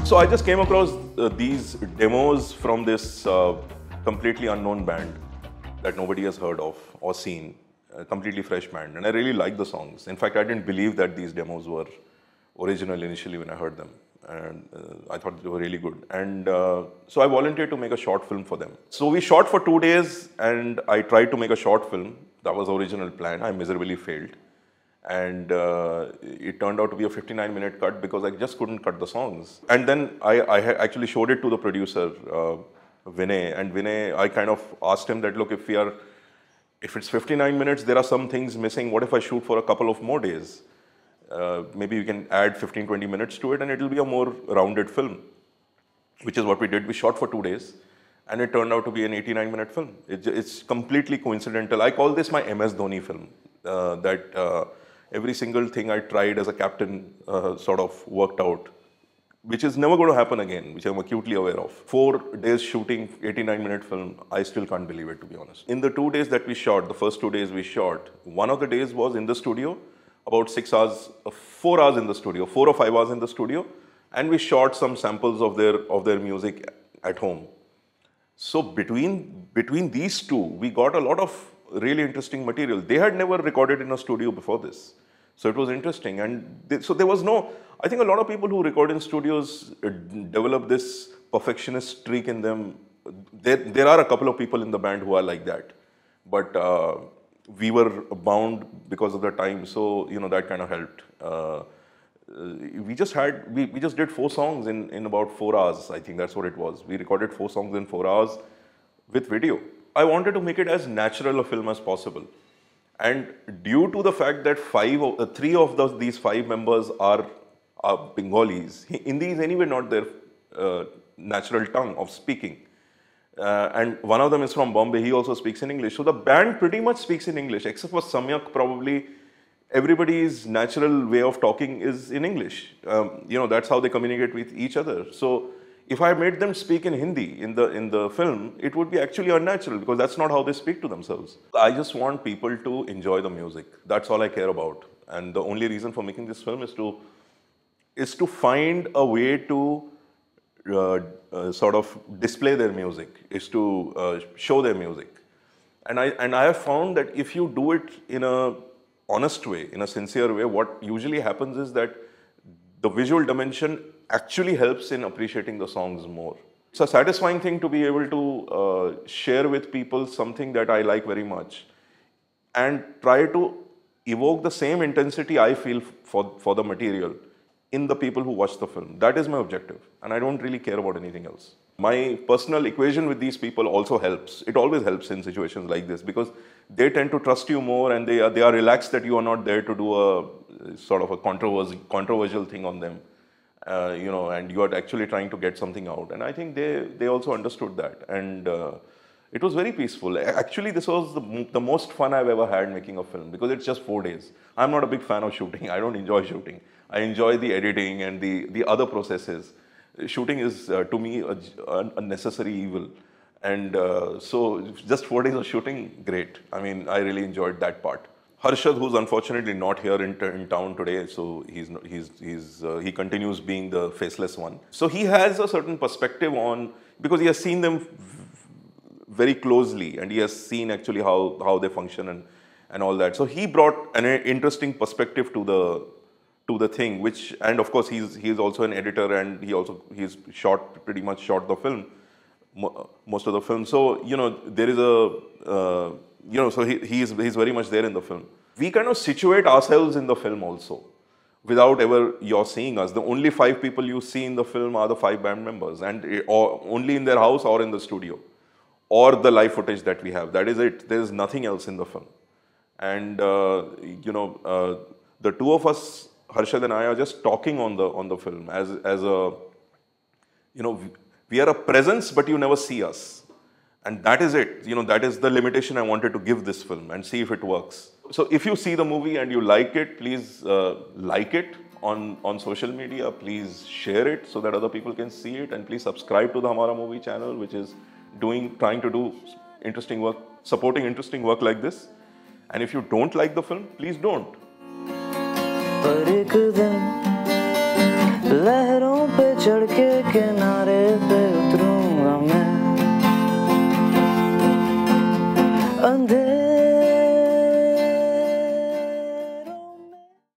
So I just came across these demos from this completely unknown band that nobody has heard of or seen, a completely fresh band, and I really liked the songs. In fact, I didn't believe that these demos were original initially when I heard them, and I thought they were really good. And so I volunteered to make a short film for them. So we shot for 2 days, and I tried to make a short film. That was the original plan. I miserably failed. And it turned out to be a 59-minute cut because I just couldn't cut the songs. And then I actually showed it to the producer, Vinay. And Vinay, I kind of asked him that, look, if it's 59 minutes, there are some things missing. What if I shoot for a couple of more days? Maybe we can add 15-20 minutes to it, and it'll be a more rounded film, which is what we did. We shot for 2 days, and it turned out to be an 89-minute film. It's completely coincidental. I call this my MS Dhoni film. Every single thing I tried as a captain sort of worked out, which is never going to happen again, which I'm acutely aware of. 4 days shooting, 89-minute film, I still can't believe it, to be honest. In the 2 days that we shot, the first 2 days we shot, one of the days was in the studio, about 6 hours, 4 hours in the studio, 4 or 5 hours in the studio, and we shot some samples of their music at home. So between these two, we got a lot of really interesting material. They had never recorded in a studio before this. So it was interesting. And so there was no, I think a lot of people who record in studios develop this perfectionist streak in them. There are a couple of people in the band who are like that. But we were bound because of the time. So, you know, that kind of helped. We just did 4 songs in about 4 hours. I think that's what it was. We recorded 4 songs in 4 hours with video. I wanted to make it as natural a film as possible. And due to the fact that 3 of these 5 members are Bengalis, Hindi is anyway not their natural tongue of speaking. And one of them is from Bombay, he also speaks in English. So the band pretty much speaks in English, except for Samyak, probably everybody's natural way of talking is in English. You know, that's how they communicate with each other. So if I made them speak in Hindi in the film, it would be actually unnatural because that's not how they speak to themselves. I just want people to enjoy the music. That's all I care about. And the only reason for making this film is to find a way to sort of display their music, is to show their music. And I have found that if you do it in a honest way, in a sincere way, what usually happens is that the visual dimension actually helps in appreciating the songs more. It's a satisfying thing to be able to share with people something that I like very much and try to evoke the same intensity I feel for the material in the people who watch the film. That is my objective, and I don't really care about anything else. My personal equation with these people also helps. It always helps in situations like this because they tend to trust you more, and they are relaxed that you are not there to do a sort of a controversial thing on them, you know, and you are actually trying to get something out. And I think they also understood that, and it was very peaceful. Actually, this was the most fun I've ever had making a film because it's just 4 days. I'm not a big fan of shooting. I don't enjoy shooting. I enjoy the editing and the other processes. Shooting is, to me, a necessary evil. And so just 4 days of shooting, great. I mean, I really enjoyed that part. Harshad, who's unfortunately not here in town today, so he continues being the faceless one. So he has a certain perspective on, because he has seen them very closely, and he has seen actually how they function and all that. So he brought an interesting perspective to the thing, and of course he's also an editor, and he's pretty much shot the film, most of the film. So, you know, there is so he's very much there in the film. We kind of situate ourselves in the film also, without ever you're seeing us. The only 5 people you see in the film are the 5 band members, and or only in their house or in the studio, or the live footage that we have. That is it. There is nothing else in the film. And you know, the 2 of us, Harshad and I, are just talking on the film as a, you know, we are a presence, but you never see us. And that is it. You know, that is the limitation I wanted to give this film, and see if it works. So if you see the movie and you like it, please like it on social media. Please share it so that other people can see it. And please subscribe to the Humaramovie channel, which is trying to do interesting work, supporting interesting work like this. And if you don't like the film, please don't. पर एक दिन लहरों पे चढ़ के किनारे पे उतरूंगा मैं अंधेरे